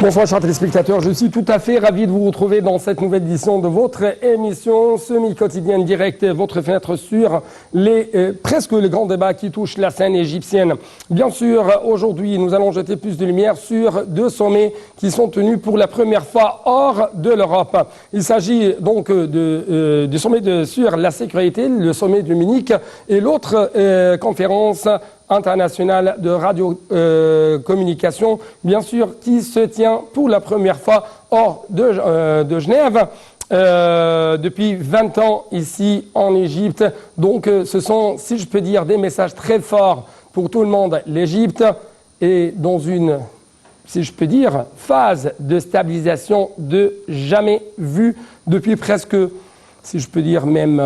Bonsoir chers téléspectateurs, je suis tout à fait ravi de vous retrouver dans cette nouvelle édition de votre émission semi-quotidienne directe, votre fenêtre sur presque les grands débats qui touchent la scène égyptienne. Bien sûr, aujourd'hui, nous allons jeter plus de lumière sur deux sommets qui sont tenus pour la première fois hors de l'Europe. Il s'agit donc du sommet sur la sécurité, le sommet de Munich, et l'autre conférence internationale de radiocommunication, bien sûr, qui se tient pour la première fois hors de Genève. Depuis 20 ans ici en Égypte. Donc ce sont, si je peux dire, des messages très forts pour tout le monde. L'Égypte est dans une, si je peux dire, phase de stabilisation de jamais vue depuis presque, si je peux dire, même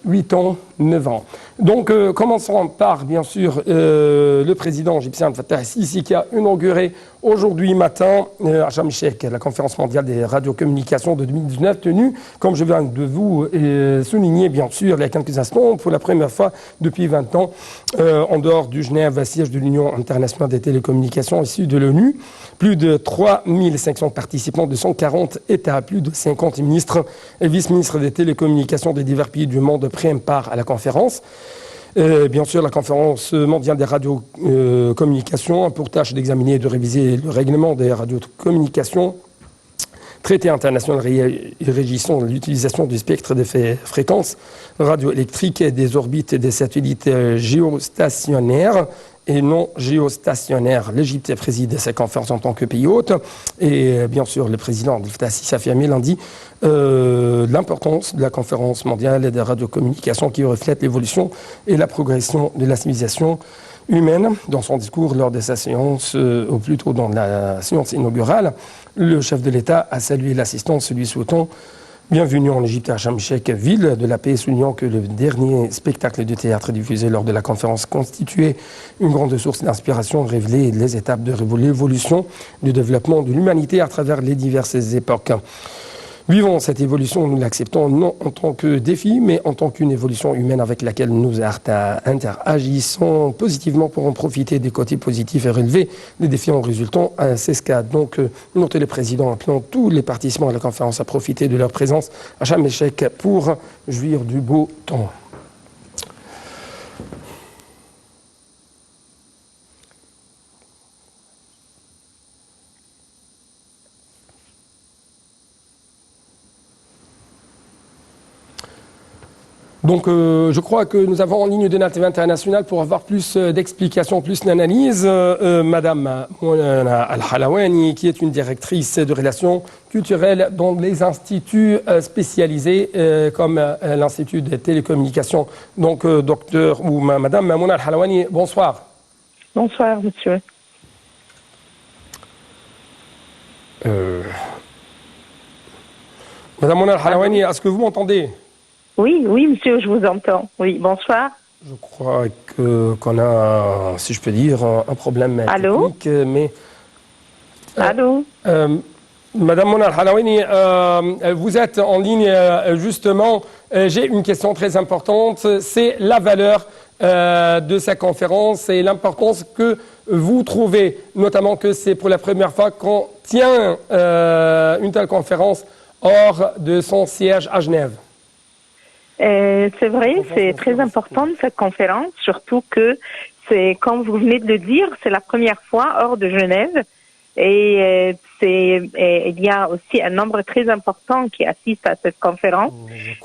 8 ans, 9 ans. Donc, commençons par, bien sûr, le président égyptien Fattah el-Sisi qui a inauguré aujourd'hui matin à Sharm el-Sheikh la conférence mondiale des radiocommunications de 2019 tenue, comme je viens de vous souligner, bien sûr, il y a quelques instants, pour la première fois depuis 20 ans, en dehors du Genève, siège de l'Union internationale des télécommunications issu de l'ONU. Plus de 3500 participants de 140 États, plus de 50 ministres et vice-ministres des télécommunications des divers pays du monde prennent part à la conférence. Bien sûr, la conférence mondiale des radiocommunications a pour tâche d'examiner et de réviser le règlement des radiocommunications, traité international régissant l'utilisation du spectre des fréquences radioélectriques et des orbites des satellites géostationnaires et non géostationnaires. L'Égypte préside cette conférence en tant que pays hôte et bien sûr le président Fattah el-Sisi a affirmé lundi l'importance de la conférence mondiale des radiocommunications qui reflète l'évolution et la progression de la civilisation humaine. Dans son discours lors de sa séance, ou plutôt dans la séance inaugurale, le chef de l'État a salué l'assistance, lui souhaitant bienvenue en Égypte à Sharm el-Sheikh, ville de la paix, soulignant que le dernier spectacle de théâtre diffusé lors de la conférence constituait une grande source d'inspiration, révélait les étapes de l'évolution du développement de l'humanité à travers les diverses époques. Vivons cette évolution, nous l'acceptons non en tant que défi, mais en tant qu'une évolution humaine avec laquelle nous interagissons positivement pour en profiter des côtés positifs et relever les défis en résultant. C'est ce qu'a donc noté le président, appelant tous les participants à la conférence à profiter de leur présence à Sharm el-Sheikh pour jouir du beau temps. Donc, je crois que nous avons en ligne de la TV internationale pour avoir plus d'explications, plus d'analyses, Madame Mouna Al-Halawani, qui est une directrice de relations culturelles dans les instituts spécialisés comme l'Institut des télécommunications. Donc, docteur ou Madame Mouna Al-Halawani, bonsoir. Bonsoir, monsieur. Madame Mouna Al-Halawani, est-ce que vous m'entendez ? Oui, monsieur, je vous entends. Oui, bonsoir. Je crois qu'on a, si je peux dire, un problème technique, mais... Allô Madame Mouna Al-Halawani, vous êtes en ligne, justement. J'ai une question très importante. C'est la valeur de cette conférence et l'importance que vous trouvez, notamment que c'est pour la première fois qu'on tient une telle conférence hors de son siège à Genève. C'est vrai, c'est très important cette conférence, surtout que c'est, comme vous venez de le dire, c'est la première fois hors de Genève et il y a aussi un nombre très important qui assiste à cette conférence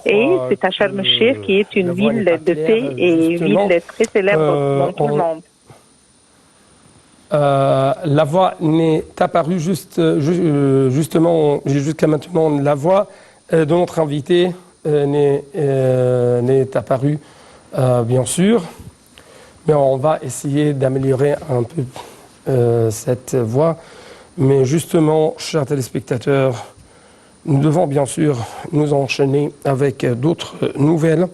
et c'est à Sharm el-Sheikh qui est une ville de paix et une ville très célèbre dans tout le monde. La voix n'est apparue justement jusqu'à maintenant, la voix de notre invité n'est apparu, bien sûr, mais on va essayer d'améliorer un peu cette voix. Mais justement, chers téléspectateurs, nous devons bien sûr nous enchaîner avec d'autres nouvelles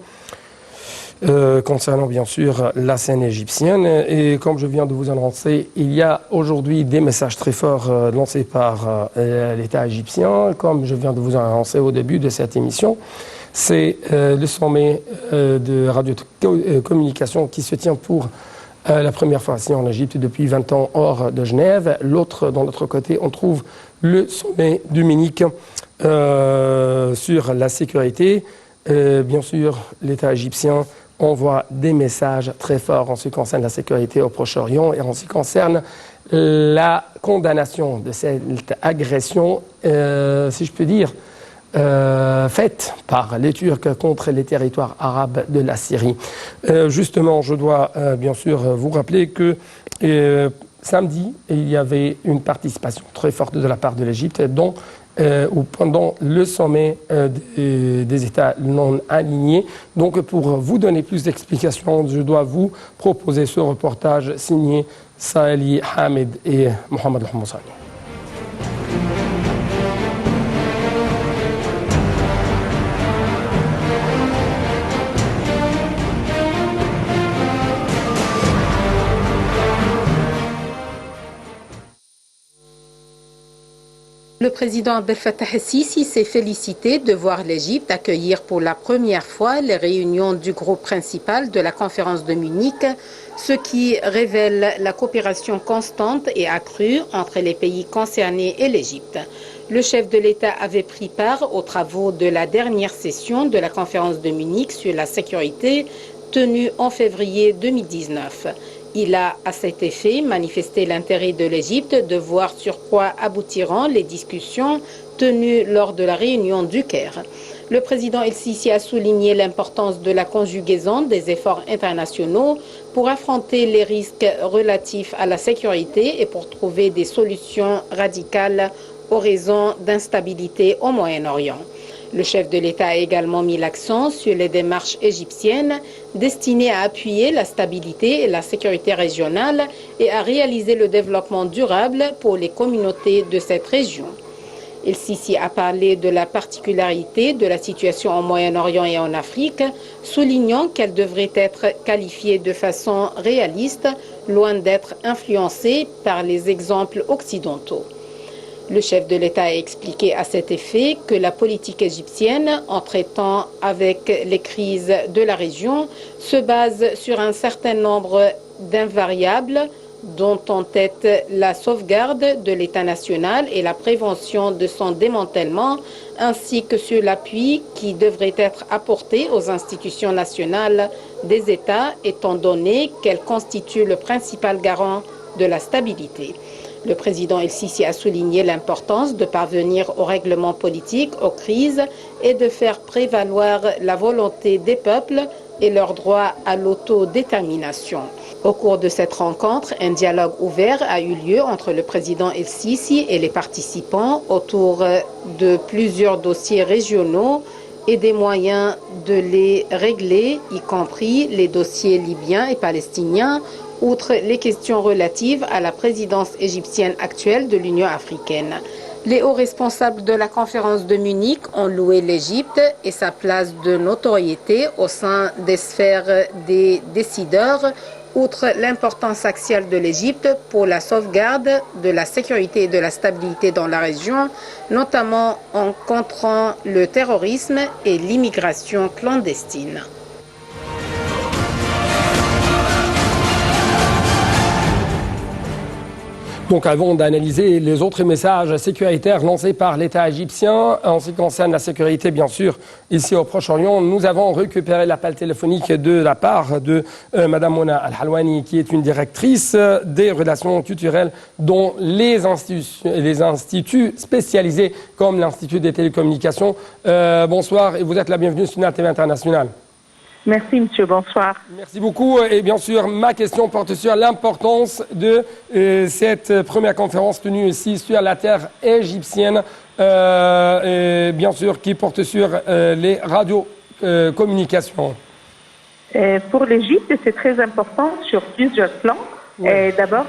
concernant bien sûr la scène égyptienne. Et comme je viens de vous annoncer, il y a aujourd'hui des messages très forts lancés par l'État égyptien. Comme je viens de vous annoncer au début de cette émission, c'est le sommet de radiocommunication qui se tient pour La première fois ici en Égypte depuis 20 ans hors de Genève. Dans l'autre côté, on trouve le sommet du Munich sur la sécurité. Bien sûr, l'État égyptien envoie des messages très forts en ce qui concerne la sécurité au Proche-Orient et en ce qui concerne la condamnation de cette agression, si je peux dire, faite par les Turcs contre les territoires arabes de la Syrie. Justement, je dois bien sûr vous rappeler que samedi, il y avait une participation très forte de la part de l'Égypte ou pendant le sommet des États non alignés. Donc, pour vous donner plus d'explications, je dois vous proposer ce reportage signé Saali Hamid et Mohamed El-Moussani. Le président Abdel Fattah el-Sisi s'est félicité de voir l'Égypte accueillir pour la première fois les réunions du groupe principal de la conférence de Munich, ce qui révèle la coopération constante et accrue entre les pays concernés et l'Égypte. Le chef de l'État avait pris part aux travaux de la dernière session de la conférence de Munich sur la sécurité tenue en février 2019. Il a, à cet effet, manifesté l'intérêt de l'Égypte de voir sur quoi aboutiront les discussions tenues lors de la réunion du Caire. Le président El-Sisi a souligné l'importance de la conjugaison des efforts internationaux pour affronter les risques relatifs à la sécurité et pour trouver des solutions radicales aux raisons d'instabilité au Moyen-Orient. Le chef de l'État a également mis l'accent sur les démarches égyptiennes destinées à appuyer la stabilité et la sécurité régionale et à réaliser le développement durable pour les communautés de cette région. El-Sisi a parlé de la particularité de la situation au Moyen-Orient et en Afrique, soulignant qu'elle devrait être qualifiée de façon réaliste, loin d'être influencée par les exemples occidentaux. Le chef de l'État a expliqué à cet effet que la politique égyptienne, en traitant avec les crises de la région, se base sur un certain nombre d'invariables, dont en tête la sauvegarde de l'État national et la prévention de son démantèlement, ainsi que sur l'appui qui devrait être apporté aux institutions nationales des États, étant donné qu'elles constituent le principal garant de la stabilité. Le président El-Sisi a souligné l'importance de parvenir au règlement politique, aux crises et de faire prévaloir la volonté des peuples et leur droit à l'autodétermination. Au cours de cette rencontre, un dialogue ouvert a eu lieu entre le président El-Sisi et les participants autour de plusieurs dossiers régionaux et des moyens de les régler, y compris les dossiers libyens et palestiniens, outre les questions relatives à la présidence égyptienne actuelle de l'Union africaine. Les hauts responsables de la conférence de Munich ont loué l'Égypte et sa place de notoriété au sein des sphères des décideurs, outre l'importance axiale de l'Égypte pour la sauvegarde de la sécurité et de la stabilité dans la région, notamment en contrant le terrorisme et l'immigration clandestine. Donc avant d'analyser les autres messages sécuritaires lancés par l'État égyptien, en ce qui concerne la sécurité, bien sûr, ici au Proche-Orient, nous avons récupéré l'appel téléphonique de la part de Mme Mona Al-Halwani, qui est une directrice des relations culturelles dans les instituts spécialisés comme l'Institut des télécommunications. Bonsoir et vous êtes la bienvenue sur la TV internationale. Merci, monsieur. Bonsoir. Merci beaucoup. Et bien sûr, ma question porte sur l'importance de cette première conférence tenue ici sur la terre égyptienne, bien sûr, qui porte sur les radiocommunications. Pour l'Égypte, c'est très important sur plusieurs plans. Ouais. D'abord,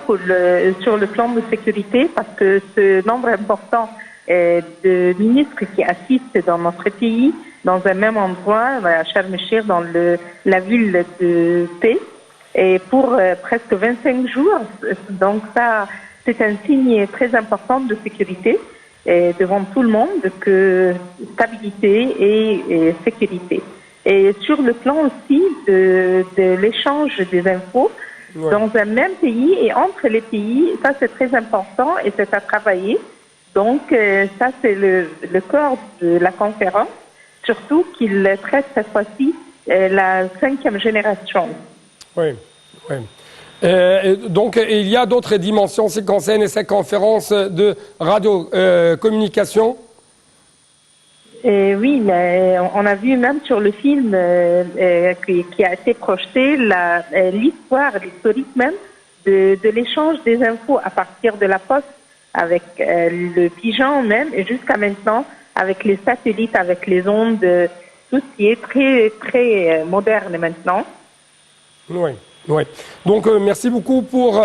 sur le plan de sécurité, parce que ce nombre important de ministres qui assistent dans notre pays, dans un même endroit, à Sharm el-Sheikh, dans la ville de paix, et pour presque 25 jours. Donc ça, c'est un signe très important de sécurité devant tout le monde, que stabilité et sécurité. Et sur le plan aussi de l'échange des infos, dans un même pays et entre les pays. Ça, c'est très important et c'est à travailler. Donc, ça, c'est le corps de la conférence, surtout qu'il traite cette fois-ci la 5e génération. Oui, oui. Donc, il y a d'autres dimensions qui concernent cette conférence de radio-communication. Oui, mais on a vu même sur le film qui a été projeté l'historique même de l'échange des infos à partir de la poste avec le pigeon même et jusqu'à maintenant avec les satellites, avec les ondes, tout ce qui est très, très moderne maintenant. Oui. Oui. Donc, merci beaucoup pour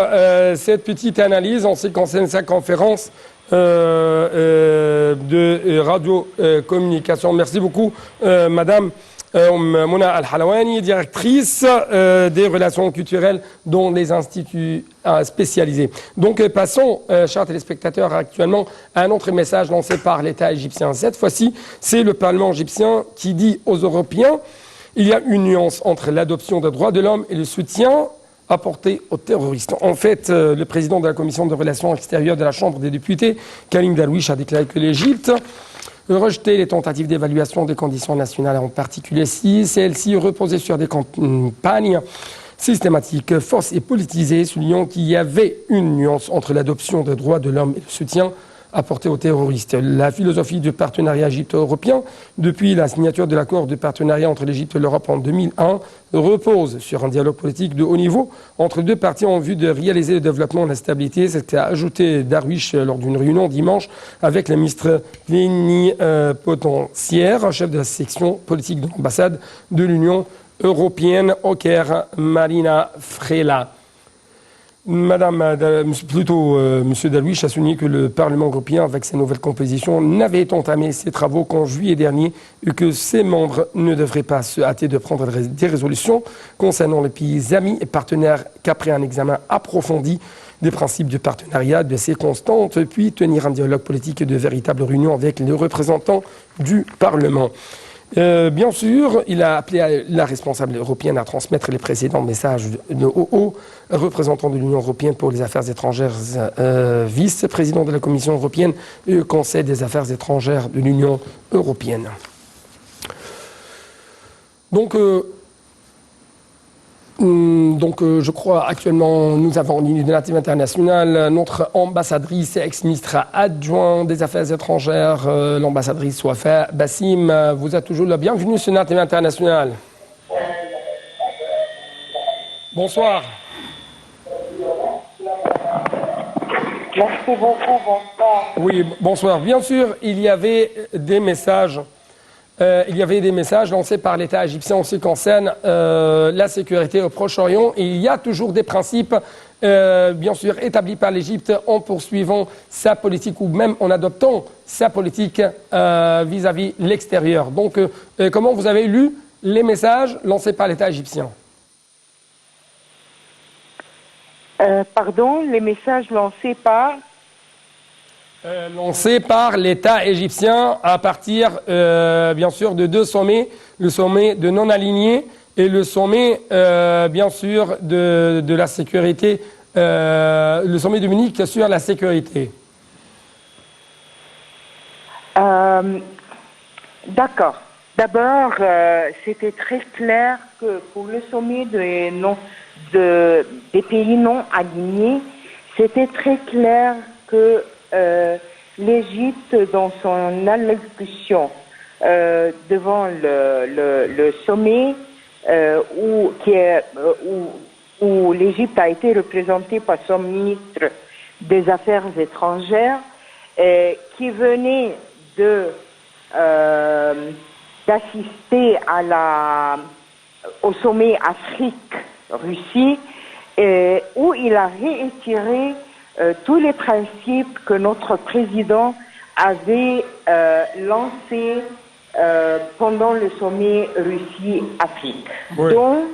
cette petite analyse en ce qui concerne cette conférence de radio-communication. Merci beaucoup, Madame Mouna Al-Halawani, directrice des relations culturelles dans les instituts spécialisés. Donc, passons, chers téléspectateurs, actuellement à un autre message lancé par l'État égyptien. Cette fois-ci, c'est le Parlement égyptien qui dit aux Européens: il y a une nuance entre l'adoption des droits de l'homme et le soutien apporté aux terroristes. En fait, le président de la Commission de relations extérieures de la Chambre des députés, Karim Darwish, a déclaré que l'Égypte rejetait les tentatives d'évaluation des conditions nationales, en particulier si celles-ci reposaient sur des campagnes systématiques, fausses et politisées, soulignant qu'il y avait une nuance entre l'adoption des droits de l'homme et le soutien apporté aux terroristes. La philosophie du partenariat égypto-européen, depuis la signature de l'accord de partenariat entre l'Égypte et l'Europe en 2001, repose sur un dialogue politique de haut niveau entre deux parties en vue de réaliser le développement et la stabilité. C'est ce qu'a ajouté Darwish lors d'une réunion dimanche avec la ministre plénipotentiaire, chef de la section politique de l'ambassade de l'Union européenne au Caire, Marina Frela. Monsieur Darwish a souligné que le Parlement européen, avec ses nouvelles compositions, n'avait entamé ses travaux qu'en juillet dernier et que ses membres ne devraient pas se hâter de prendre des résolutions concernant les pays amis et partenaires qu'après un examen approfondi des principes du partenariat, de ses constantes, puis tenir un dialogue politique et de véritables réunions avec les représentants du Parlement. Bien sûr, il a appelé la responsable européenne à transmettre les précédents messages au haut représentant de l'Union européenne pour les affaires étrangères, vice-président de la Commission européenne et Conseil des affaires étrangères de l'Union européenne. Donc, je crois actuellement, nous avons en ligne de la TV internationale notre ambassadrice et ex-ministre adjoint des Affaires étrangères, l'ambassadrice Wafa Bassim. Vous êtes toujours la bienvenue sur la TV internationale. Bonsoir. Merci beaucoup, bonsoir. Oui, bonsoir. Bien sûr, il y avait des messages lancés par l'État égyptien en ce qui concerne la sécurité au Proche-Orient. Et il y a toujours des principes, bien sûr, établis par l'Égypte en poursuivant sa politique ou même en adoptant sa politique vis-à-vis l'extérieur. Donc, comment vous avez lu les messages lancés par l'État égyptien ? Pardon, les messages lancés par lancé par l'État égyptien à partir, bien sûr, de deux sommets, le sommet de non-alignés et le sommet, bien sûr, de la sécurité, le sommet de Munich sur la sécurité. D'accord. D'abord, c'était très clair que pour le sommet des pays non alignés, c'était très clair que l'Égypte, dans son allocution devant le sommet, où l'Égypte a été représentée par son ministre des Affaires étrangères, qui venait d'assister au sommet Afrique-Russie, où il a réitéré tous les principes que notre président avait lancés pendant le sommet Russie-Afrique, oui, dont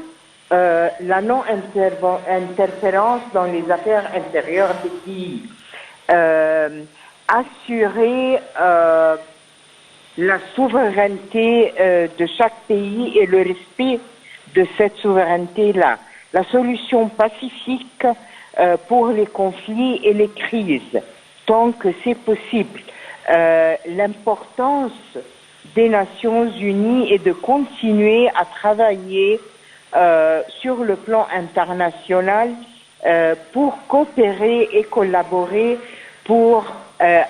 la non-interférence dans les affaires intérieures des pays, assurer la souveraineté de chaque pays et le respect de cette souveraineté-là. la solution pacifique pour les conflits et les crises, tant que c'est possible. L'importance des Nations Unies est de continuer à travailler sur le plan international pour coopérer et collaborer pour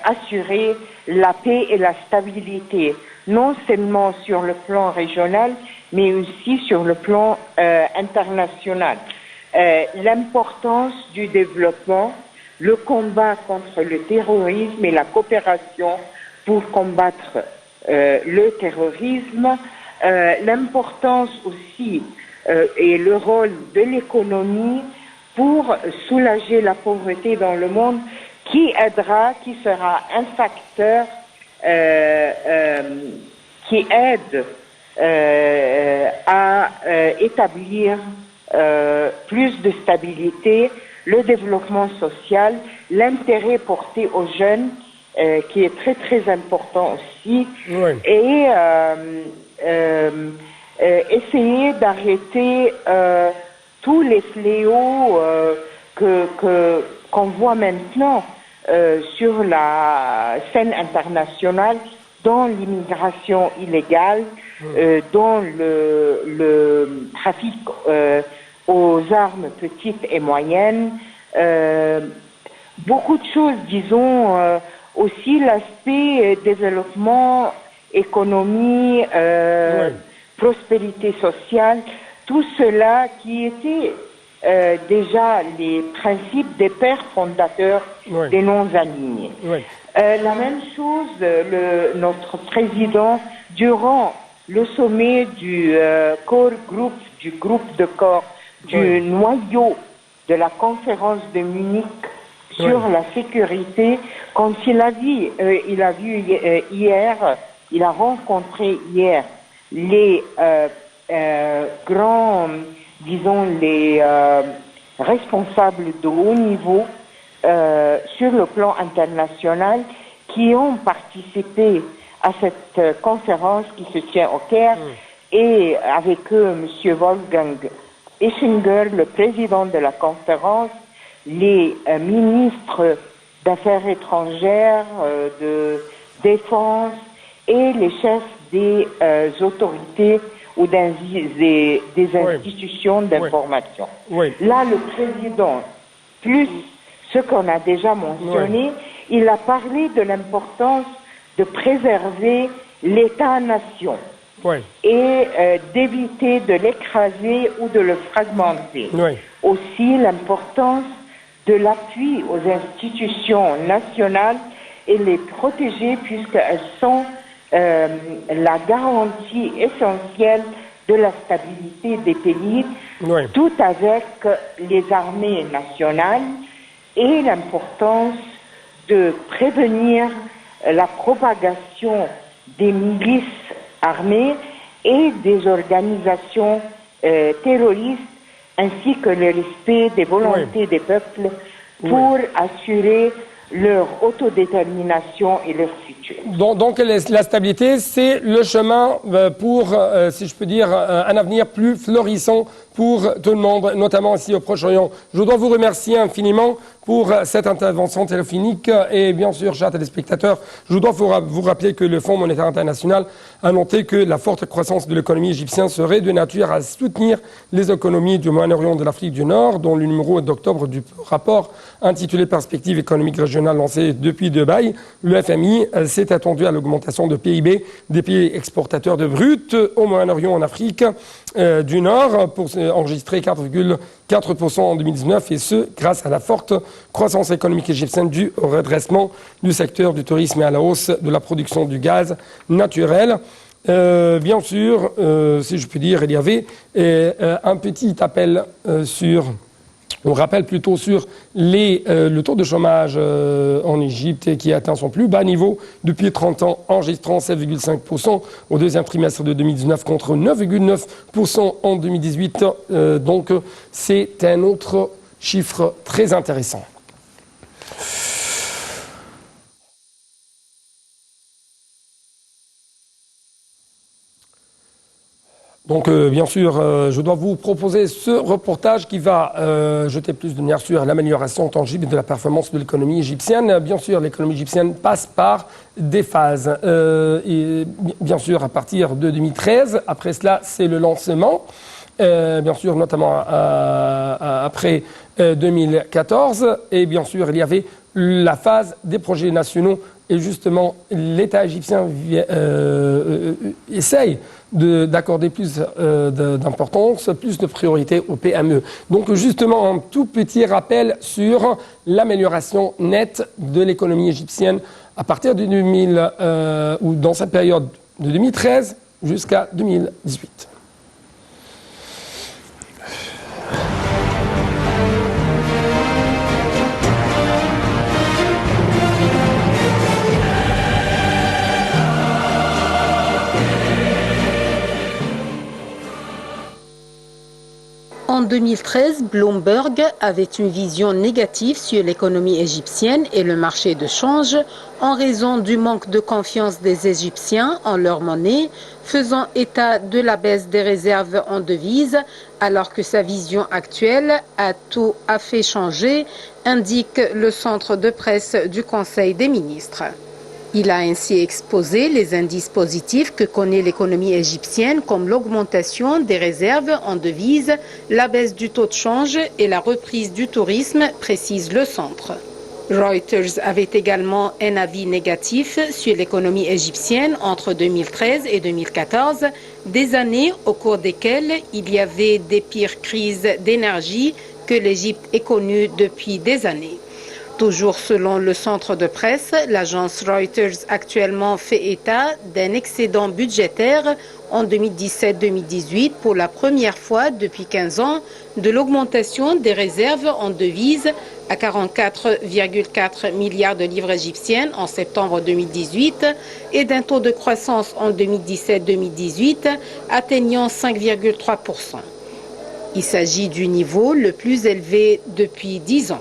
assurer la paix et la stabilité, non seulement sur le plan régional, mais aussi sur le plan international. L'importance du développement, le combat contre le terrorisme et la coopération pour combattre le terrorisme, l'importance aussi et le rôle de l'économie pour soulager la pauvreté dans le monde, qui sera un facteur qui aide à établir plus de stabilité, le développement social, l'intérêt porté aux jeunes, qui est très très important aussi, oui. Et essayer d'arrêter tous les fléaux qu'on voit maintenant sur la scène internationale, dont l'immigration illégale, dont le trafic aux armes petites et moyennes, beaucoup de choses, disons, aussi l'aspect développement, économie, oui. Prospérité sociale, tout cela qui était déjà les principes des pères fondateurs, oui. Des non-alignés. Oui. La même chose, notre président, durant le sommet du core group, du groupe de corps, du oui. Noyau de la conférence de Munich sur oui. La sécurité, quand il a vu hier, il a rencontré hier les grands, disons, les responsables de haut niveau sur le plan international qui ont participé à cette conférence qui se tient au Caire, et avec eux, M. Wolfgang Ischinger, le président de la conférence, les ministres d'affaires étrangères, de défense et les chefs des autorités ou des institutions d'information. Oui. Là, le président, plus ce qu'on a déjà mentionné, il a parlé de l'importance de préserver l'État-nation et d'éviter de l'écraser ou de le fragmenter. Aussi l'importance de l'appui aux institutions nationales et les protéger puisqu'elles sont la garantie essentielle de la stabilité des pays, tout avec les armées nationales, et l'importance de prévenir la propagation des milices armées et des organisations terroristes, ainsi que le respect des volontés des peuples pour assurer leur autodétermination et leur futur. Donc la stabilité, c'est le chemin pour, si je peux dire, un avenir plus florissant pour tout le monde, notamment ici au Proche-Orient. Je dois vous remercier infiniment pour cette intervention téléphonique et bien sûr, chers téléspectateurs, je dois vous rappeler que le Fonds monétaire international a noté que la forte croissance de l'économie égyptienne serait de nature à soutenir les économies du Moyen-Orient et de l'Afrique du Nord, dont le numéro d'octobre du rapport intitulé Perspectives économiques régionales lancé depuis Dubaï. Le FMI s'est attendu à l'augmentation de PIB des pays exportateurs de brut au Moyen-Orient et en Afrique du Nord pour enregistrer 4,4% en 2019, et ce, grâce à la forte croissance économique égyptienne due au redressement du secteur du tourisme et à la hausse de la production du gaz naturel. Bien sûr, si je puis dire, il y avait un petit appel on rappelle plutôt sur le taux de chômage en Égypte qui atteint son plus bas niveau depuis 30 ans, enregistrant 7,5% au deuxième trimestre de 2019 contre 9,9% en 2018. Donc c'est un autre chiffre très intéressant. Donc, bien sûr, je dois vous proposer ce reportage qui va jeter plus de lumière sur l'amélioration tangible de la performance de l'économie égyptienne. Bien sûr, l'économie égyptienne passe par des phases. Et bien sûr, à partir de 2013, après cela, c'est le lancement. Bien sûr, notamment après 2014. Et bien sûr, il y avait la phase des projets nationaux. Et justement, l'État égyptien essaye d'accorder plus d'importance, plus de priorité aux PME. Donc justement, un tout petit rappel sur l'amélioration nette de l'économie égyptienne à partir de 2000, ou dans cette période de 2013 jusqu'à 2018. En 2013, Bloomberg avait une vision négative sur l'économie égyptienne et le marché de change en raison du manque de confiance des Égyptiens en leur monnaie, faisant état de la baisse des réserves en devises, alors que sa vision actuelle a tout à fait changé, indique le centre de presse du Conseil des ministres. Il a ainsi exposé les indices positifs que connaît l'économie égyptienne comme l'augmentation des réserves en devises, la baisse du taux de change et la reprise du tourisme, précise le centre. Reuters avait également un avis négatif sur l'économie égyptienne entre 2013 et 2014, des années au cours desquelles il y avait des pires crises d'énergie que l'Égypte ait connues depuis des années. Toujours selon le centre de presse, l'agence Reuters actuellement fait état d'un excédent budgétaire en 2017-2018 pour la première fois depuis 15 ans, de l'augmentation des réserves en devises à 44,4 milliards de livres égyptiennes en septembre 2018 et d'un taux de croissance en 2017-2018 atteignant 5,3%. Il s'agit du niveau le plus élevé depuis 10 ans.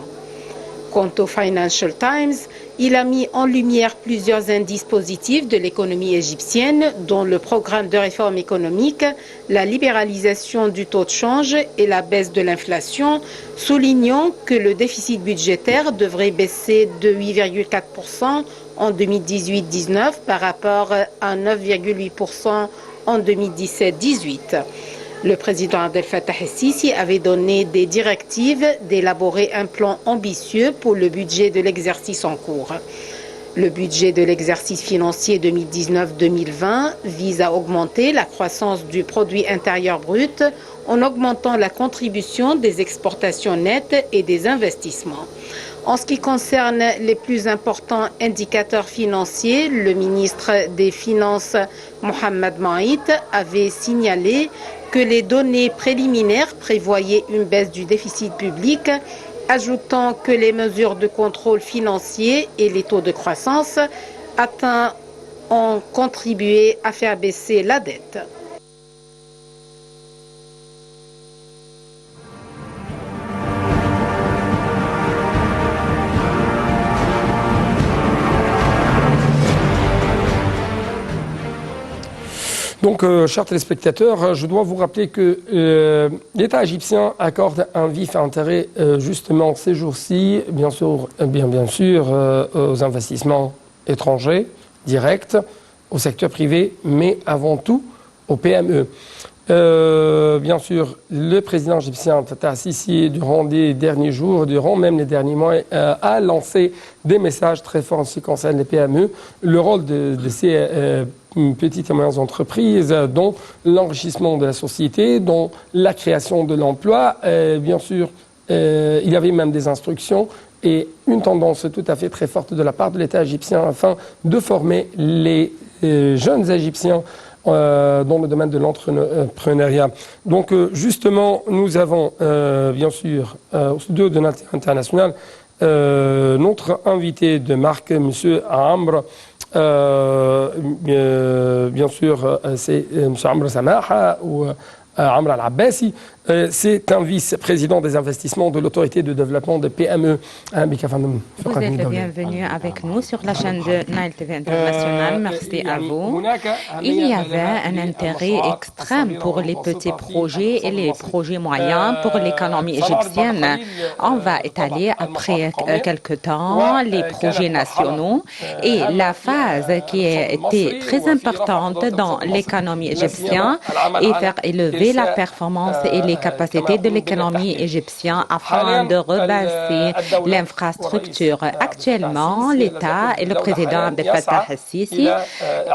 Quant au Financial Times, il a mis en lumière plusieurs indices positifs de l'économie égyptienne, dont le programme de réforme économique, la libéralisation du taux de change et la baisse de l'inflation, soulignant que le déficit budgétaire devrait baisser de 8,4% en 2018-19 par rapport à 9,8% en 2017-18. Le président Abdel Fattah el-Sisi avait donné des directives d'élaborer un plan ambitieux pour le budget de l'exercice en cours. Le budget de l'exercice financier 2019-2020 vise à augmenter la croissance du produit intérieur brut en augmentant la contribution des exportations nettes et des investissements. En ce qui concerne les plus importants indicateurs financiers, le ministre des Finances, Mohamed Maït, avait signalé que les données préliminaires prévoyaient une baisse du déficit public, ajoutant que les mesures de contrôle financier et les taux de croissance atteints ont contribué à faire baisser la dette. Donc, chers téléspectateurs, je dois vous rappeler que l'État égyptien accorde un vif intérêt justement ces jours-ci, bien sûr, aux investissements étrangers, directs, au secteur privé, mais avant tout aux PME. Bien sûr, le président égyptien Fattah el-Sisi, durant les derniers jours, durant même les derniers mois, a lancé des messages très forts en ce qui concerne les PME, le rôle de ces petites et moyennes entreprises, dont l'enrichissement de la société, dont la création de l'emploi. Bien sûr, il y avait même des instructions et une tendance tout à fait très forte de la part de l'État égyptien afin de former les jeunes Égyptiens dans le domaine de l'entrepreneuriat. Donc, justement, nous avons, bien sûr, au studio de l'International, notre invité de marque, M. Amr. Bien sûr, c'est M. Amr Samaha ou Amr Al-Abbasi. c'est un vice-président des investissements de l'autorité de développement des PME. Vous êtes le bienvenu avec nous sur la chaîne de Nile TV International. Merci à vous. Il y avait un intérêt extrême pour les petits projets et les projets moyens pour l'économie égyptienne. On va étaler après quelques temps les projets nationaux et la phase qui a été très importante dans l'économie égyptienne et faire élever la performance et les capacités de l'économie égyptienne afin de rebasser l'infrastructure. Actuellement, l'État et le président Abdel Fattah el-Sisi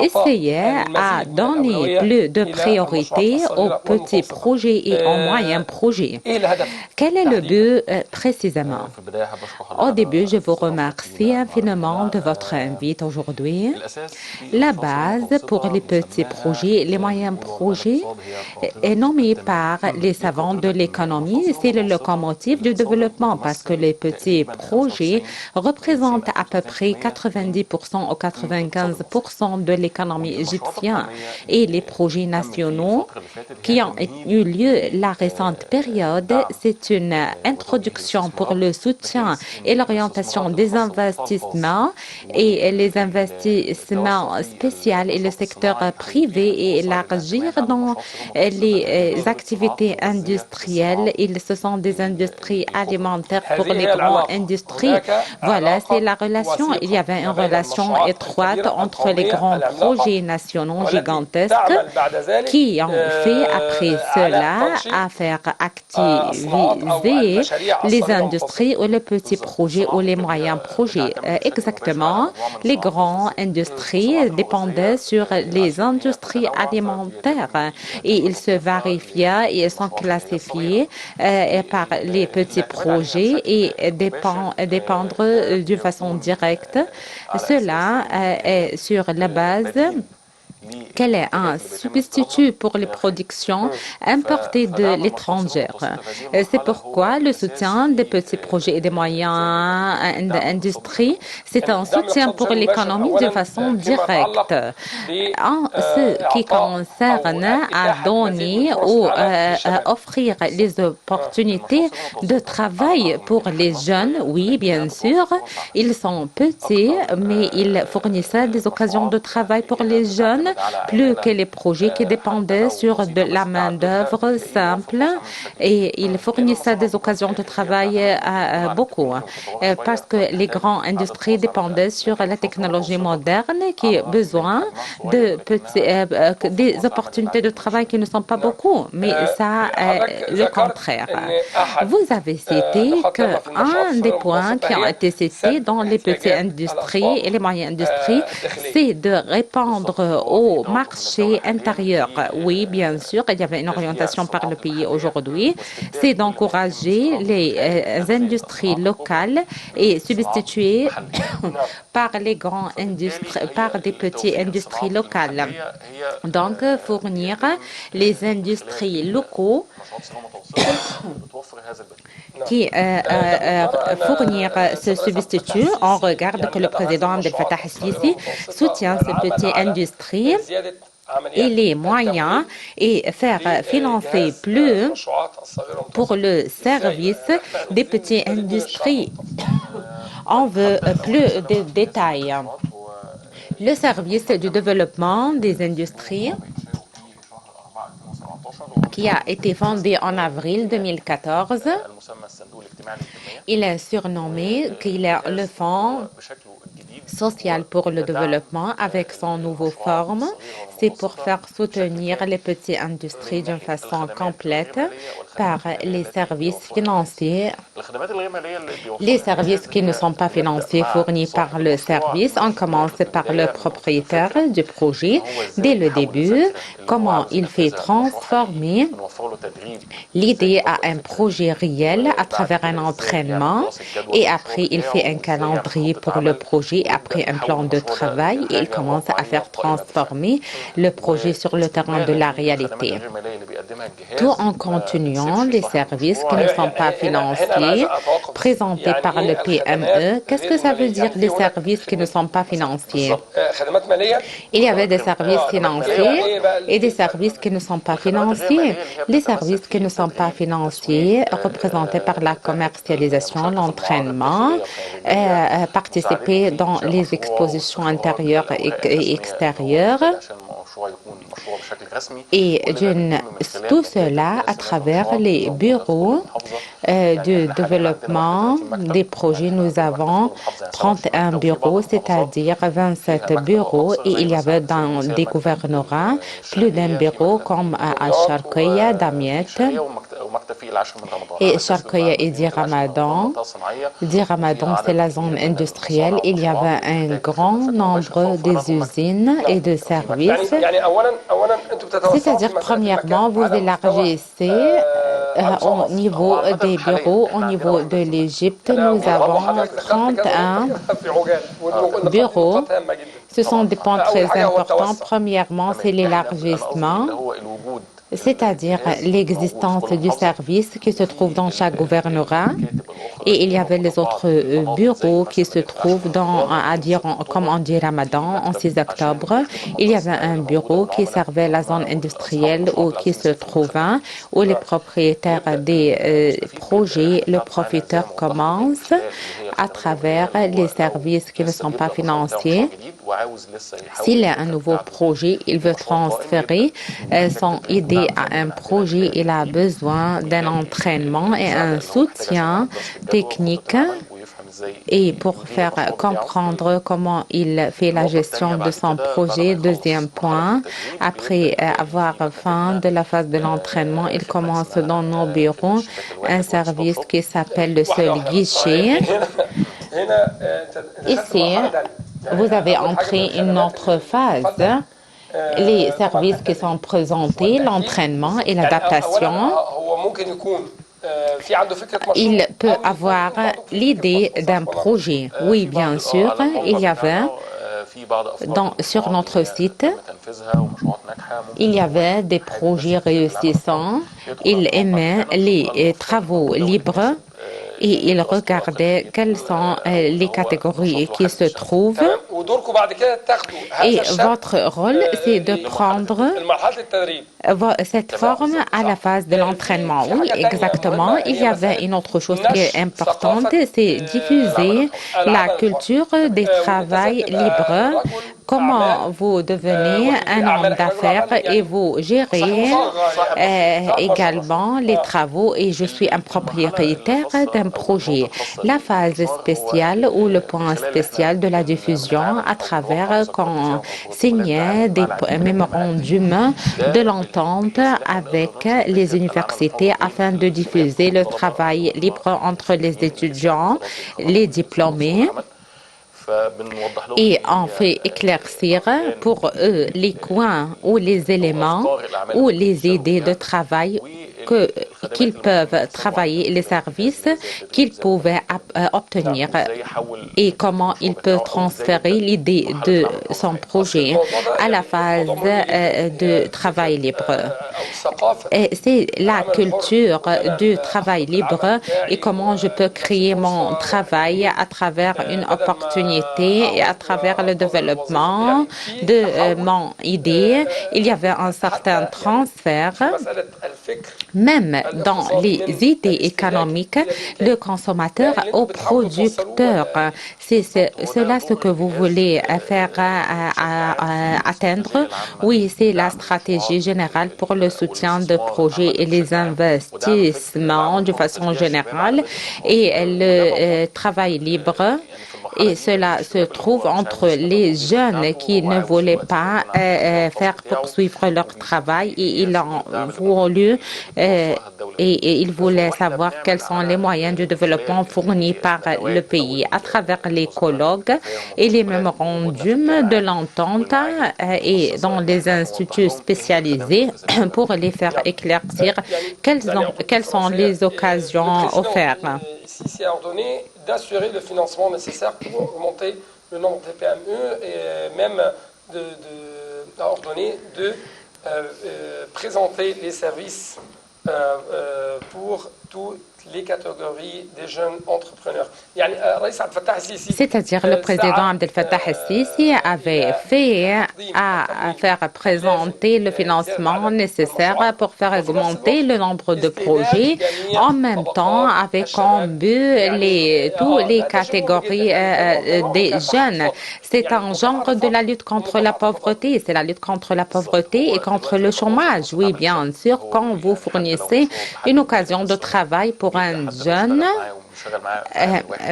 essayaient à donner plus de priorité aux petits projets et aux moyens projets. Quel est le but précisément? Au début, je vous remercie infiniment de votre invite aujourd'hui. La base pour les petits projets, les moyens projets est nommée par les savants de l'économie. C'est le locomotive du développement parce que les petits projets représentent à peu près 90% ou 95% de l'économie égyptienne. Et les projets nationaux qui ont eu lieu la récente période, c'est une introduction pour le soutien et l'orientation des investissements et les investissements spéciaux et le secteur privé et élargir dans les activités industrielles. Ce sont des industries alimentaires pour les grandes industries. Voilà, c'est la relation. Il y avait une relation étroite entre les grands projets nationaux gigantesques qui ont fait après cela à faire activiser les industries ou les petits projets ou les moyens projets. Exactement, les grandes industries dépendaient sur les industries alimentaires et ils se vérifiaient et sont classifiés par les petits projets et dépendre d'une façon directe. Cela est sur la base quel est un substitut pour les productions importées de l'étranger. C'est pourquoi le soutien des petits projets et des moyens d'industrie, c'est un soutien pour l'économie de façon directe. En ce qui concerne à donner ou offrir les opportunités de travail pour les jeunes, oui, bien sûr, ils sont petits, mais ils fournissent des occasions de travail pour les jeunes plus que les projets qui dépendaient sur de la main-d'œuvre simple et ils fournissaient des occasions de travail beaucoup parce que les grandes industries dépendaient sur la technologie moderne qui a besoin de des opportunités de travail qui ne sont pas beaucoup, mais ça est le contraire. Vous avez cité qu'un des points qui ont été cités dans les petites industries et les moyennes industries, c'est de répondre au marché intérieur. Oui, bien sûr, il y avait une orientation par le pays aujourd'hui. C'est d'encourager les industries locales et substituer par les grandes industries, par des petites industries locales. Donc, fournir les industries locaux qui fournir ce substitut. On regarde que le président Abdel Fattah el-Sisi soutient ces petites industries et les moyens et faire financer plus pour le service des petites industries. On veut plus de détails. Le service du développement des industries qui a été fondé en avril 2014. Il est surnommé qu'il est le Fonds social pour le développement avec son nouveau forme. C'est pour faire soutenir les petites industries d'une façon complète par les services financiers. Les services qui ne sont pas financiers fournis par le service, on commence par le propriétaire du projet dès le début, comment il fait transformer l'idée à un projet réel à travers un entraînement et après il fait un calendrier pour le projet, après un plan de travail et il commence à faire transformer le projet sur le terrain de la réalité. Tout en continuant les services qui ne sont pas financiers présentés par le PME. Qu'est-ce que ça veut dire les services qui ne sont pas financiers? Il y avait des services financiers et des services qui ne sont pas financiers. Les services qui ne sont pas financiers, représentés par la commercialisation, l'entraînement, participer dans les expositions intérieures et extérieures, et tout cela à travers les bureaux de développement des projets. Nous avons 31 bureaux, c'est-à-dire 27 bureaux, et il y avait dans des gouvernorats plus d'un bureau comme à Sharqiya, Damiet, et Sharqiya et Dir Ramadan. Dir Ramadan, c'est la zone industrielle. Il y avait un grand nombre des usines et de services. C'est-à-dire, premièrement, vous élargissez au niveau des bureaux, au niveau de l'Égypte. Nous avons 31 bureaux. Ce sont des points très importants. Premièrement, c'est l'élargissement, c'est-à-dire l'existence du service qui se trouve dans chaque gouvernorat. Et il y avait les autres bureaux qui se trouvent comme on dit Ramadan, en 6 octobre. Il y avait un bureau qui servait la zone industrielle qui se trouvait, où les propriétaires des projets, le profiteur commence à travers les services qui ne sont pas financiers. S'il y a un nouveau projet, il veut transférer son idée à un projet, il a besoin d'un entraînement et un soutien technique, et pour faire comprendre comment il fait la gestion de son projet. Deuxième point, après avoir fin de la phase de l'entraînement, il commence dans nos bureaux un service qui s'appelle le seul guichet. Ici, vous avez entré une autre phase. Les services qui sont présentés, l'entraînement et l'adaptation. Il peut avoir l'idée d'un projet. Oui, bien sûr, il y avait sur notre site, il y avait des projets réussissants. Il aimait les travaux libres et il regardait quelles sont les catégories qui se trouvent. Et votre rôle, c'est de prendre cette forme à la phase de l'entraînement. Oui, exactement. Il y avait une autre chose qui est importante, c'est diffuser la culture des travails libres. Comment vous devenez un homme d'affaires et vous gérez également les travaux, et je suis un propriétaire d'un projet. La phase spéciale ou le point spécial de la diffusion à travers qu'on signait des mémorandums de l'entente avec les universités afin de diffuser le travail libre entre les étudiants, les diplômés. Et on fait éclaircir pour eux les coins ou les éléments ou les idées de travail qu'ils peuvent travailler, les services qu'ils pouvaient obtenir, et comment ils peuvent transférer l'idée de son projet à la phase de travail libre. C'est la culture du travail libre et comment je peux créer mon travail à travers une opportunité et à travers le développement de mon idée. Il y avait un certain transfert. Même dans les idées économiques, le consommateur au producteur. C'est cela ce que vous voulez faire atteindre. Oui, c'est la stratégie générale pour le soutien de projets et les investissements de façon générale et le travail libre. Et cela se trouve entre les jeunes qui ne voulaient pas faire poursuivre leur travail, et ils ont voulu et ils voulaient savoir quels sont les moyens de développement fournis par le pays à travers les colloques et les mémorandums de l'entente et dans les instituts spécialisés pour les faire éclaircir quelles sont les occasions offertes. C'est ordonné d'assurer le financement nécessaire pour augmenter le nombre de PME et même a ordonné de présenter les services pour toutes les catégories des jeunes entrepreneurs. C'est-à-dire le président Abdel Fattah el-Sisi avait fait à faire présenter le financement nécessaire pour faire augmenter le nombre de projets, en même temps avec en but toutes les catégories des jeunes. C'est un genre de la lutte contre la pauvreté. C'est la lutte contre la pauvreté et contre le chômage. Oui, bien sûr, quand vous fournissez une occasion de travail pour un jeune,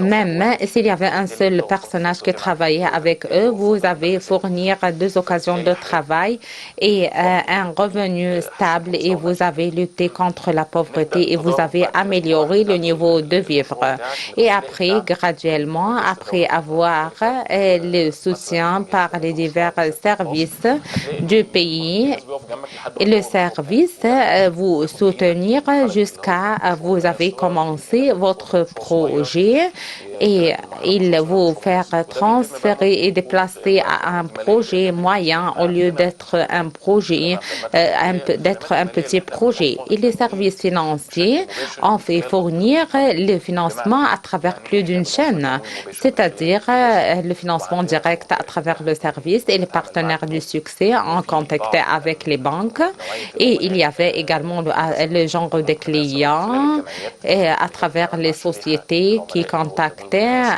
même s'il y avait un seul personnage qui travaillait avec eux, vous avez fournir 2 occasions de travail et un revenu stable et vous avez lutté contre la pauvreté et vous avez amélioré le niveau de vivre. Et après, graduellement, après avoir le soutien par les divers services du pays, et le service vous soutenir jusqu'à vous avez commencé votre projet et il vous faire transférer et déplacer à un projet moyen au lieu d'être un projet, d'être un petit projet. Et les services financiers ont fait fournir le financement à travers plus d'une chaîne, c'est-à-dire le financement direct à travers le service et les partenaires du succès ont contacté avec les banques et il y avait également le genre de clients et à travers les sociétés qui contactaient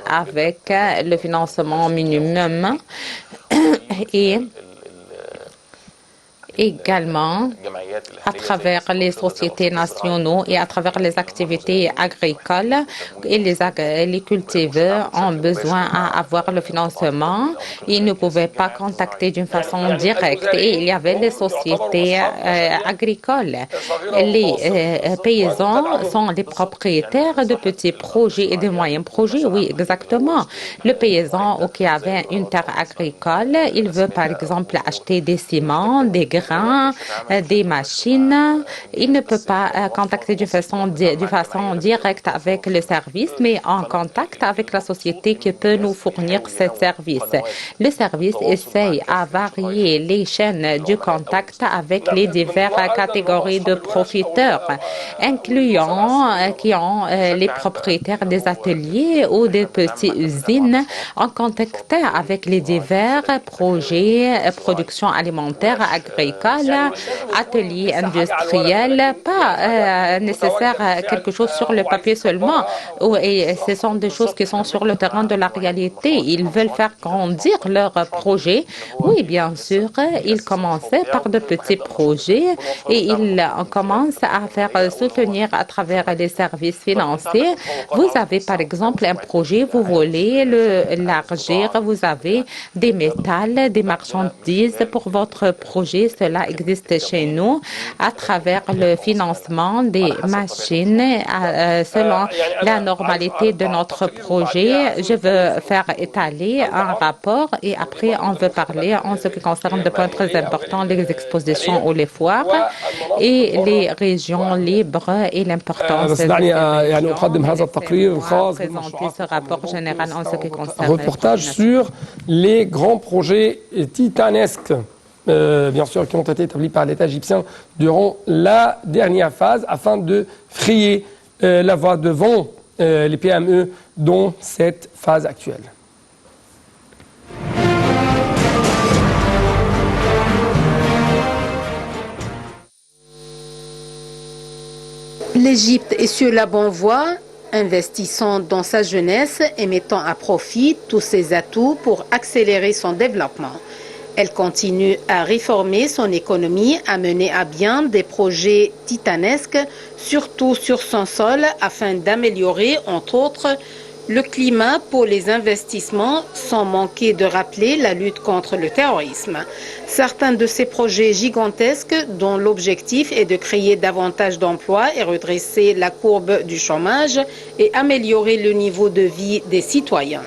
avec le financement minimum et également à travers les sociétés nationaux et à travers les activités agricoles et les cultiveurs ont besoin d'avoir le financement. Ils ne pouvaient pas contacter d'une façon directe et il y avait les sociétés agricoles. Les paysans sont les propriétaires de petits projets et de moyens projets. Oui, exactement. Le paysan qui avait une terre agricole, il veut par exemple acheter des ciments, des grains, des machines. Il ne peut pas contacter de façon directe avec le service, mais en contact avec la société qui peut nous fournir ce service. Le service essaye à varier les chaînes du contact avec les diverses catégories de profiteurs, incluant qui ont les propriétaires des ateliers ou des petites usines en contact avec les divers projets, production alimentaire, agricole, ateliers industriels, pas nécessaire quelque chose sur le papier seulement. Et ce sont des choses qui sont sur le terrain de la réalité. Ils veulent faire grandir leurs projets. Oui, bien sûr, ils commençaient par de petits projets et ils commencent à faire soutenir à travers les services financiers. Vous avez par exemple un projet, vous voulez l'élargir, vous avez des métals, des marchandises pour votre projet. Cela existe chez nous à travers le financement des machines selon la normalité de notre projet. Je veux faire étaler un rapport et après on veut parler en ce qui concerne des points très importants, les expositions ou les foires et les régions libres et l'importance de présenter ce rapport général en ce qui concerne un reportage sur les grands projets titanesques bien sûr, qui ont été établis par l'État égyptien durant la dernière phase afin de frayer la voie devant les PME dans cette phase actuelle. L'Égypte est sur la bonne voie, investissant dans sa jeunesse et mettant à profit tous ses atouts pour accélérer son développement. Elle continue à réformer son économie, à mener à bien des projets titanesques, surtout sur son sol, afin d'améliorer, entre autres, le climat pour les investissements, sans manquer de rappeler la lutte contre le terrorisme. Certains de ces projets gigantesques, dont l'objectif est de créer davantage d'emplois et redresser la courbe du chômage et améliorer le niveau de vie des citoyens.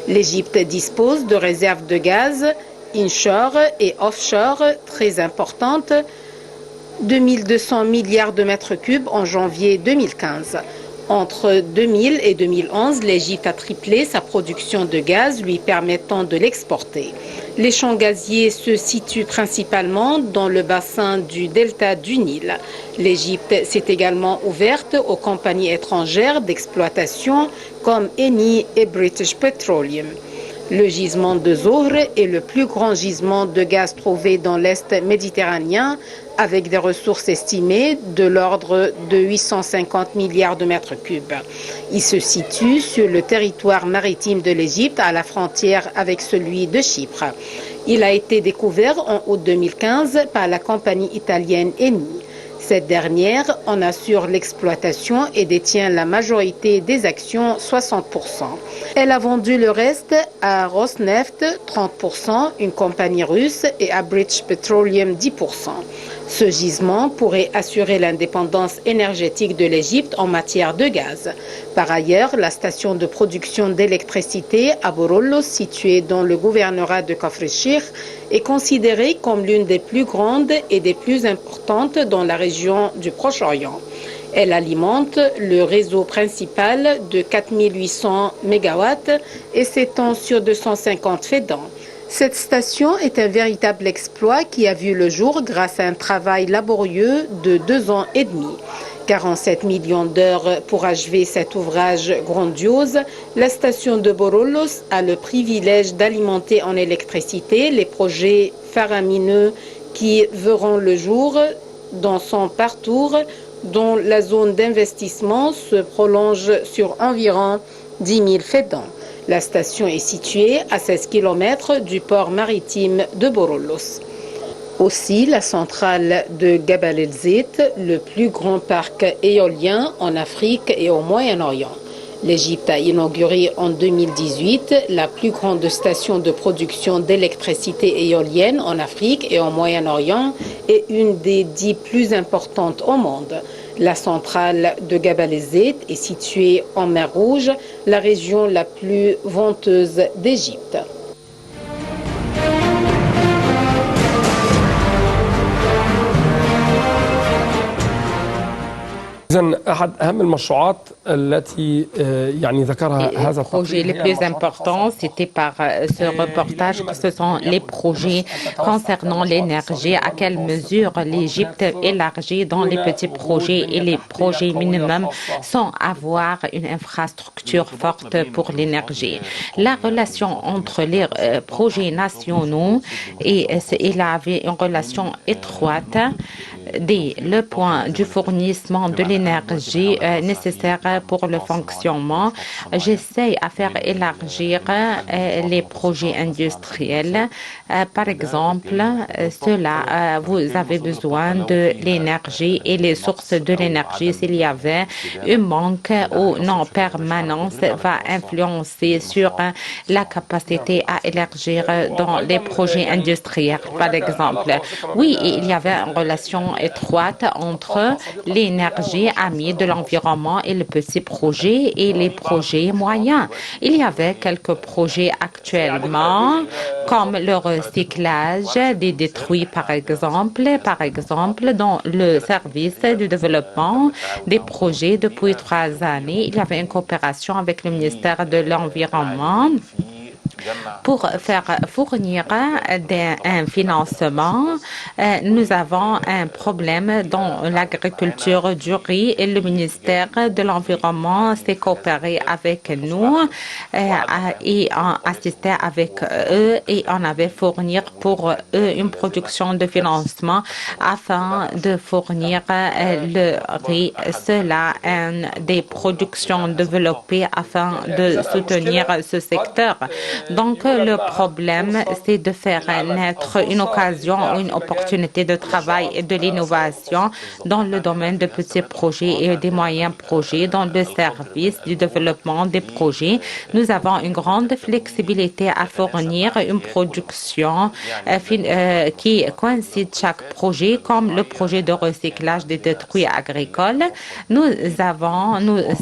L'Égypte dispose de réserves de gaz, inshore et offshore très importantes, 2200 milliards de mètres cubes en janvier 2015. Entre 2000 et 2011, l'Égypte a triplé sa production de gaz, lui permettant de l'exporter. Les champs gaziers se situent principalement dans le bassin du delta du Nil. L'Égypte s'est également ouverte aux compagnies étrangères d'exploitation comme Eni et British Petroleum. Le gisement de Zohr est le plus grand gisement de gaz trouvé dans l'Est méditerranéen, avec des ressources estimées de l'ordre de 850 milliards de mètres cubes. Il se situe sur le territoire maritime de l'Égypte, à la frontière avec celui de Chypre. Il a été découvert en août 2015 par la compagnie italienne Eni. Cette dernière en assure l'exploitation et détient la majorité des actions, 60%. Elle a vendu le reste à Rosneft, 30%, une compagnie russe, et à British Petroleum, 10%. Ce gisement pourrait assurer l'indépendance énergétique de l'Égypte en matière de gaz. Par ailleurs, la station de production d'électricité à Borollos, située dans le gouvernorat de Kafr el-Sheikh, est considérée comme l'une des plus grandes et des plus importantes dans la région du Proche-Orient. Elle alimente le réseau principal de 4800 MW et s'étend sur 250 fédans. Cette station est un véritable exploit qui a vu le jour grâce à un travail laborieux de 2 ans et demi. 47 millions d'heures pour achever cet ouvrage grandiose. La station de Borollos a le privilège d'alimenter en électricité les projets faramineux qui verront le jour dans son parcours, dont la zone d'investissement se prolonge sur environ 10 000 fédans. La station est située à 16 km du port maritime de Borollos. Aussi, la centrale de Gabal el-Zit, le plus grand parc éolien en Afrique et au Moyen-Orient. L'Égypte a inauguré en 2018 la plus grande station de production d'électricité éolienne en Afrique et au Moyen-Orient et une des 10 plus importantes au monde. La centrale de Gabal el-Zit est située en mer Rouge, la région la plus venteuse d'Égypte. Les projets les plus importants, c'était par ce reportage que ce sont les projets concernant l'énergie, à quelle mesure l'Égypte élargit dans les petits projets et les projets minimums sans avoir une infrastructure forte pour l'énergie. La relation entre les projets nationaux et il avait une relation étroite dès le point du fournissement de l'énergie nécessaire pour le fonctionnement. J'essaie à faire élargir les projets industriels. Par exemple, vous avez besoin de l'énergie et les sources de l'énergie. S'il y avait un manque ou non permanence, va influencer sur la capacité à élargir dans les projets industriels, par exemple. Oui, il y avait une relation étroite entre l'énergie amie de l'environnement et les petits projets et les projets moyens. Il y avait quelques projets actuellement, comme le recyclage des détruits, par exemple, dans le service du développement des projets depuis 3 années. Il y avait une coopération avec le ministère de l'Environnement pour faire fournir un financement. Nous avons un problème dans l'agriculture du riz et le ministère de l'Environnement s'est coopéré avec nous et a assisté avec eux et on avait fourni pour eux une production de financement afin de fournir le riz. Cela est une des productions développées afin de soutenir ce secteur. Donc, le problème, c'est de faire naître une occasion ou une opportunité de travail et de l'innovation dans le domaine de petits projets et des moyens projets, dans le service du développement des projets. Nous avons une grande flexibilité à fournir une production qui coïncide chaque projet, comme le projet de recyclage des détruits agricoles. Nous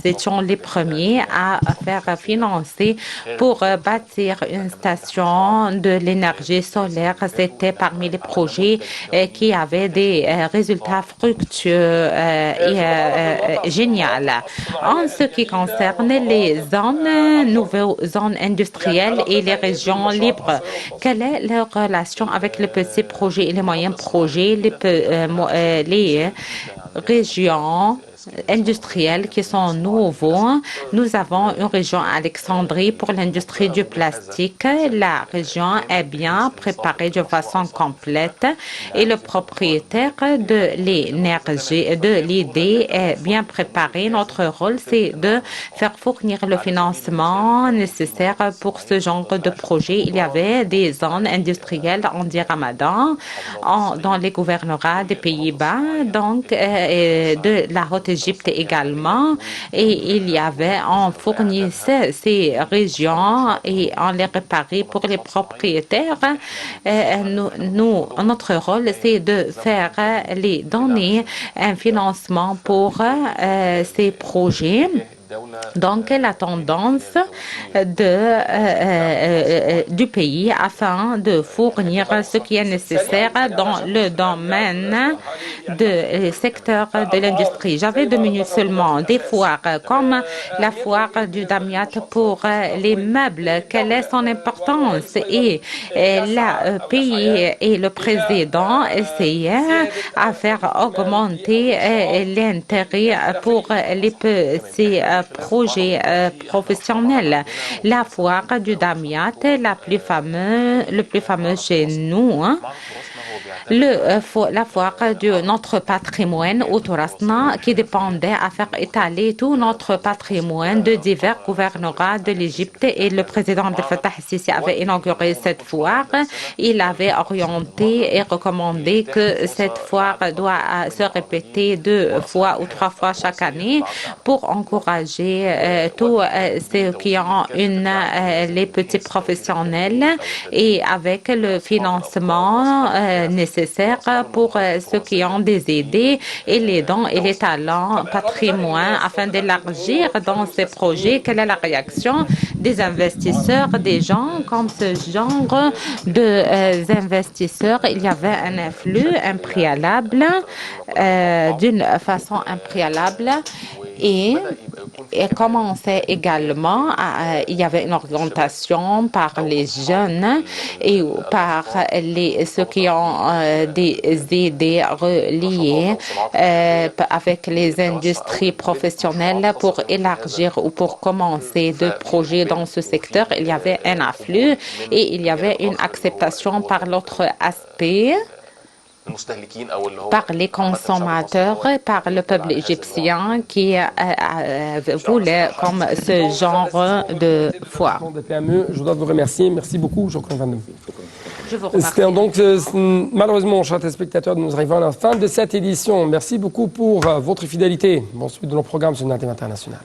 étions les premiers à faire financer pour bâtir construire une station de l'énergie solaire. C'était parmi les projets qui avaient des résultats fructueux et géniaux. En ce qui concerne les nouvelles zones industrielles et les régions libres, quelle est leur relation avec les petits projets et les moyens projets, les régions industriels qui sont nouveaux. Nous avons une région Alexandrie pour l'industrie du plastique. La région est bien préparée de façon complète et le propriétaire de l'énergie, de l'idée est bien préparé. Notre rôle, c'est de faire fournir le financement nécessaire pour ce genre de projet. Il y avait des zones industrielles en Ramadan, dans les gouvernorats des Pays-Bas, donc de la Haute-Égypte également, et on fournissait ces régions et on les réparait pour les propriétaires. Notre rôle, c'est de faire les donner un financement pour ces projets. Donc, la tendance du pays afin de fournir ce qui est nécessaire dans le domaine du secteur de l'industrie. J'avais 2 minutes seulement. Des foires comme la foire du Damiat pour les meubles, quelle est son importance? Et le pays et le président essayaient à faire augmenter l'intérêt pour les petits projets professionnels. La foire du Damiat, le plus fameux chez nous, la foire de notre patrimoine au Tourasna qui dépendait à faire étaler tout notre patrimoine de divers gouvernorats de l'Égypte, et le président Abdel Fattah el-Sisi avait inauguré cette foire. Il avait orienté et recommandé que cette foire doit se répéter 2 fois ou 3 fois chaque année pour encourager tous ceux qui ont les petits professionnels, et avec le financement nécessaires pour ceux qui ont des idées et les dons et les talents patrimoine afin d'élargir dans ces projets. Quelle est la réaction des investisseurs, des gens comme ce genre d'investisseurs? Il y avait un afflux impréalable, d'une façon impréalable. Et commençait également, il y avait une orientation par les jeunes et par ceux qui ont des idées reliées avec les industries professionnelles pour élargir ou pour commencer de projets dans ce secteur. Il y avait un afflux et il y avait une acceptation par l'autre aspect, par les consommateurs, par le peuple égyptien qui voulait comme ce genre de foire. Je dois vous remercier. Merci beaucoup, Jocelyne Van Neuve. Je vous remercie. C'était donc malheureusement, chers téléspectateurs, nous arrivons à la fin de cette édition. Merci beaucoup pour votre fidélité. Bon suite de nos programmes sur Native International.